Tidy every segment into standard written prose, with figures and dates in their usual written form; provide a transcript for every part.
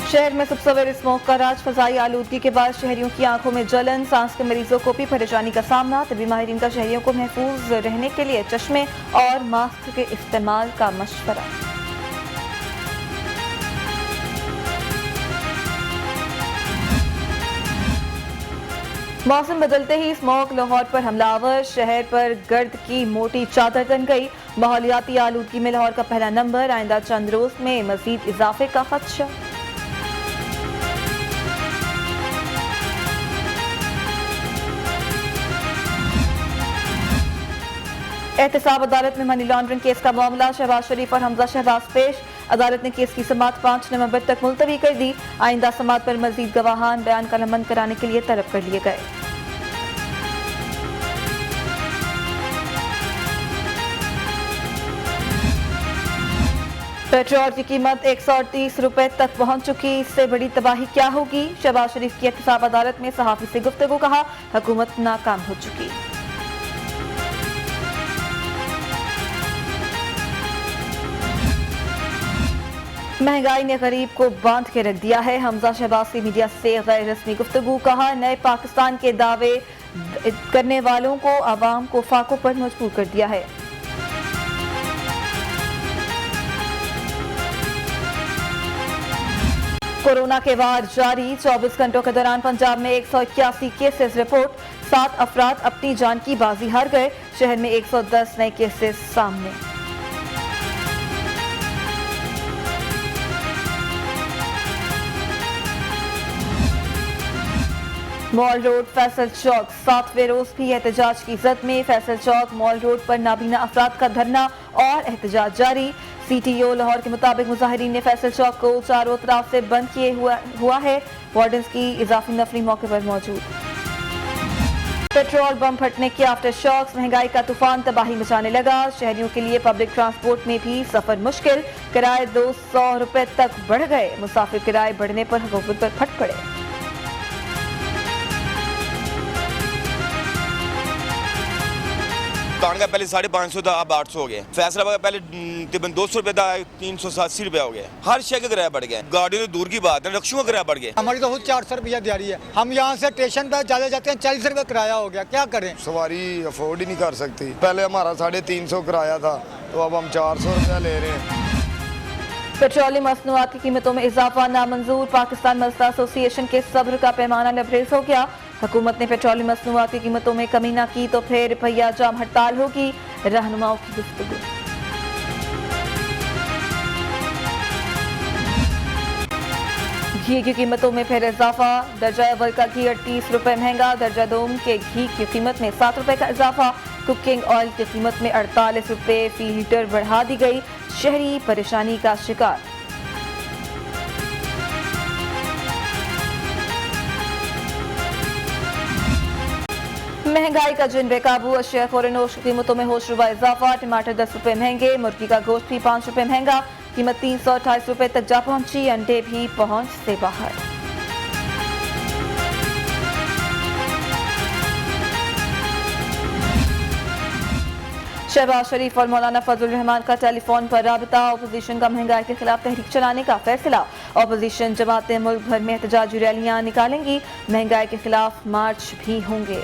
शहर में सुबह सवेरे स्मोक का राज, फजाई आलूदगी के बाद शहरियों की आंखों में जलन, सांस के मरीजों को भी परेशानी का सामना। तबी माहिरीन का शहरियों को महफूज रहने के लिए चश्मे और मास्क के इस्तेमाल का मशवरा। मौसम बदलते ही स्मोक लाहौर पर हमलावर, शहर पर गर्द की मोटी चादर तन गई। माहौलियाती आलूदगी में लाहौर का पहला नंबर, आइंदा चंद रोज में मजीद इजाफे का खदशा। एहतसाब अदालत में मनी लॉन्ड्रिंग केस का मामला, शहबाज शरीफ और हमजा शहबाज पेश। अदालत ने केस की समाअत 5 नवंबर तक मुलतवी कर दी। आइंदा समाअत पर मजीद गवाहान बयान कलमबंद कराने के लिए तलब कर लिए गए। पेट्रोल की कीमत 138 रुपए तक पहुंच चुकी, इससे बड़ी तबाही क्या होगी? शहबाज शरीफ की एहतसाब अदालत में सहाफी से गुफ्तगू, कहा हुकूमत नाकाम हो चुकी। महंगाई ने गरीब को बांध के रख दिया है, हमजा शहबाज की मीडिया से गैर रस्मी गुफ्तगू, कहा नए पाकिस्तान के दावे करने वालों को आवाम को फाकों पर मजबूर कर दिया है। कोरोना के वार जारी, 24 घंटों के दौरान पंजाब में 181 केसेस रिपोर्ट, 7 अफराद अपनी जान की बाजी हार गए। शहर में 110 नए केसेस सामने। मॉल रोड, फैसल चौक, 7वें रोज भी एहतजाज की जद में। फैसल चौक, मॉल रोड पर नाबीना अफराद का धरना और एहतजाज जारी। CTO लाहौर के मुताबिक मुजाहिरीन ने फैसल चौक को चारों तरफ से बंद किए हुआ है। वार्डन्स की इजाफी नफरी मौके पर मौजूद। पेट्रोल बम फटने के आफ्टर शॉक्स, महंगाई का तूफान तबाही मचाने लगा। शहरियों के लिए पब्लिक ट्रांसपोर्ट में भी सफर मुश्किल, किराए 200 रुपए तक बढ़ गए। मुसाफिर किराए बढ़ने पर हुकूमत पर फट पड़े। कान का पहले 550 था, अब 800 हो गया। फैसलाबाद का पहले तकरीबन 200 रुपए था, 380 रुपया हो गया। हर शय का किराया बढ़ गया। गाड़ी तो दूर की बात है, रक्शों का किराया बढ़ गया। हमारी तो 400 रुपया दिहाड़ी है। हम यहाँ से स्टेशन पर चले जाते हैं, 40 रुपये किराया हो गया। क्या करें? सवारी अफोर्ड ही नहीं कर सकती। पहले हमारा 350 किराया था, तो अब हम 400 रुपया ले रहे हैं। पेट्रोलियम मसनूआत की कीमतों में इजाफा नामंजूर, पाकिस्तान मजदा एसोसिएशन के सब्र का पैमाना लबरेज हो गया। हुकूमत ने पेट्रोलियम मसनूआत की कीमतों में कमी न की तो फिर भैया जाम हड़ताल होगी, रहनुमाओं की गुफ्तगू। घी की कीमतों में फिर इजाफा, दर्जा अव्वल का घी 38 रुपए महंगा, दर्जा दोम के घी की कीमत में 7 रुपए का इजाफा। कुकिंग ऑयल की कीमत में 48 रुपए फी लीटर बढ़ा दी गई, शहरी परेशानी का शिकार। महंगाई का जिन बेकाबू, अशिया फौरनोश की कीमतों में होशरुबा इजाफा। टमाटर 10 रुपए महंगे, मुर्गी का गोश्त भी 5 रुपए महंगा, कीमत 328 रुपए तक जा पहुंची। अंडे भी पहुंच से बाहर। शहबाज शरीफ और मौलाना फजल रहमान का टेलीफोन पर राबता, अपोजिशन का महंगाई के खिलाफ तहरीक चलाने का फैसला। अपोजिशन जमातें मुल्क भर में एहतजाजी रैलियां निकालेंगी, महंगाई के खिलाफ मार्च भी होंगे।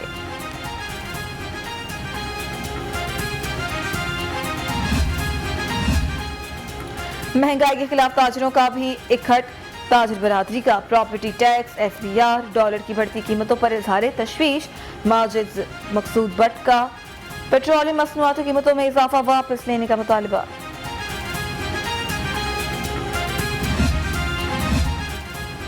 महंगाई के खिलाफ ताजरों का भी इकट्ठ, ताजर बरादरी का प्रॉपर्टी टैक्स, SBR, डॉलर की बढ़ती कीमतों पर इजहार तशवीश। माजिद मकसूद भट्ट का पेट्रोलियम मसनूआत की कीमतों में इजाफा वापस लेने का मुतालबा।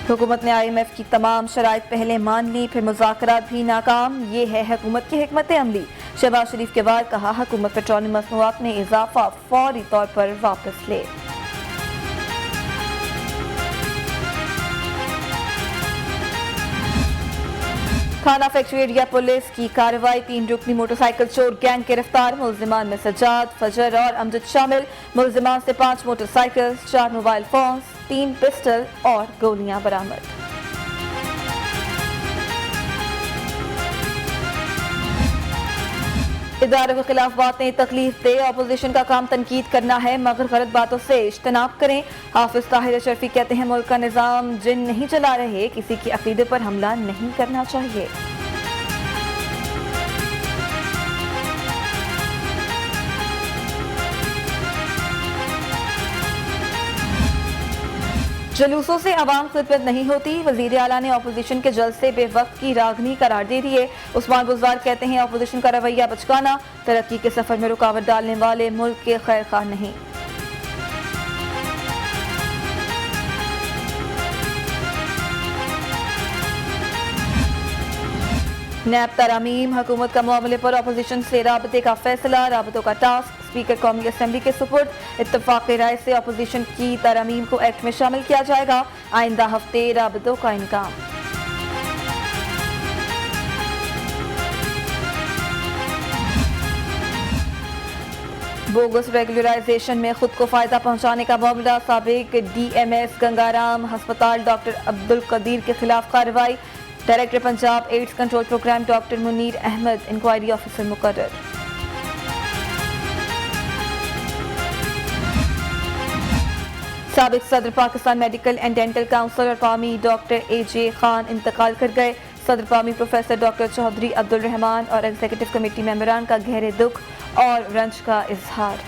हुकूमत ने IMF की तमाम शराइत पहले मान ली, फिर मुज़ाकरात भी नाकाम, ये है हुकूमत की हिकमत अमली। शहबाज शरीफ के बाद कहा हुकूमत पेट्रोलियम मसनूआत में इजाफा फौरी तौर पर वापस ले। थाना फैक्ट्री एरिया पुलिस की कार्रवाई, 3 रुकनी मोटरसाइकिल चोर गैंग गिरफ्तार, मुलजिमान में सज्जाद, फजर और अमजद शामिल। मुलजिमान से 5 मोटरसाइकिल, 4 मोबाइल फोन, 3 पिस्टल और गोलियां बरामद। इदारों के खिलाफ बातें तकलीफ दे, अपोजिशन का काम तनकीद करना है मगर गलत बातों से इज्तनाब करें। हाफिज ताहिर अशरफी कहते हैं मुल्क का निज़ाम जिन नहीं चला रहे, किसी के अकीदे पर हमला नहीं करना चाहिए। जुलूसों से आवाम खिदमत नहीं होती, वजीर आला ने अपोजिशन के जलसे बेवक्त की रागनी करार दे दी है। उस्मान गुजार कहते हैं अपोजिशन का रवैया बचकाना, तरक्की के सफर में रुकावट डालने वाले मुल्क के खैर खा नहीं। नैब तरामीम, हुकूमत का मामले पर अपोजिशन से राबते का फैसला, राबतों का टास्क स्पीकर कौमी असम्बली के सुपुर्द। इत्तफाक राय से अपोजिशन की तरामीम को एक्ट में शामिल किया जाएगा। आइंदा हफ्ते राबतों का इनकाम। बोगस रेगुलराइजेशन में खुद को फायदा पहुंचाने का मामला, साबिक DMS गंगाराम हस्पताल डॉक्टर अब्दुल कदीर के खिलाफ कार्रवाई। Director Punjab AIDS control programme doctor Munir Ahmed inquiry officer मुकर्रर। साबिक सदर Pakistan medical and dental council और कौमी डॉक्टर AJ खान इंतकाल कर गए। सदर कौमी प्रोफेसर डॉक्टर चौधरी अब्दुल रहमान और एग्जीक्यूटिव कमेटी मेंबरान का गहरे दुख और रंज का इजहार।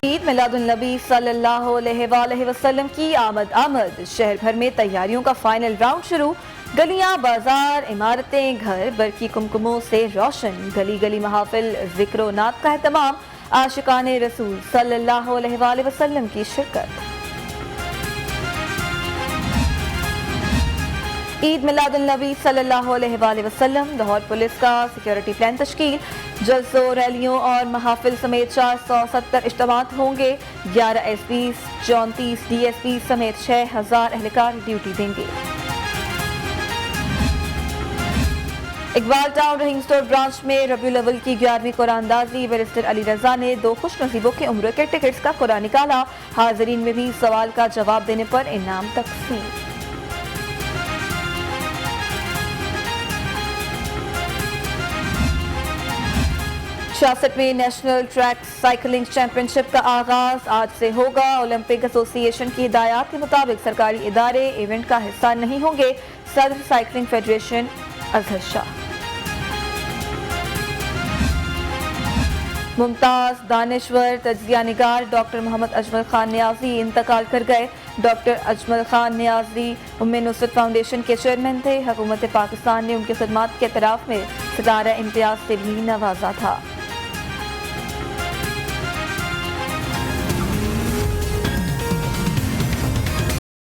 ईद मिलादुन्नबी सल्लल्लाहु अलैहि वसल्लम की आमद। शहर भर में तैयारियों का फाइनल राउंड शुरू। गलियां, बाजार, इमारतें, घर बरकी कुमकुमों से रोशन। गली गली महाफिल, जिक्र नात का एहतमाम। आशिकाने रसूल सल्लल्लाहु अलैहि वसल्लम की शिरकत। ईद मिलादुन्नबी सल्लल्लाहु अलैहि वसल्लम। लाहौर पुलिस का सिक्योरिटी प्लान तश्कील। जलसों, रैलियों और महाफिल समेत 470 इज्तिमात होंगे। 11 SP, 34 DSP समेत 6000 एहलकार ड्यूटी देंगे। इकबाल टाउन रहीम स्टोर ब्रांच में रबीउल अव्वल की 11वीं कुरानंदाजी। बैरिस्टर अली रजा ने 2 खुश नसीबों के उम्र के टिकट्स का कुरान निकाला। हाजिरीन में भी सवाल का जवाब देने पर इनाम तकसीम। में नेशनल ट्रैक साइकिलिंग चैंपियनशिप का आगाज आज से होगा। ओलंपिक एसोसिएशन की हिदायत के मुताबिक सरकारी इदारे इवेंट का हिस्सा नहीं होंगे। सदर साइकिलिंग फेडरेशन अजहर शाह। मुमताज दानिश्वर तजिया निगार डॉक्टर मोहम्मद अजमल खान नियाजी इंतकाल कर गए। डॉक्टर अजमल खान नियाजी उम्मे नुसरत फाउंडेशन के चेयरमैन थे। हुकूमत पाकिस्तान ने उनकी खिदमत के एतराफ में सितारा इम्तियाज से भी नवाजा था।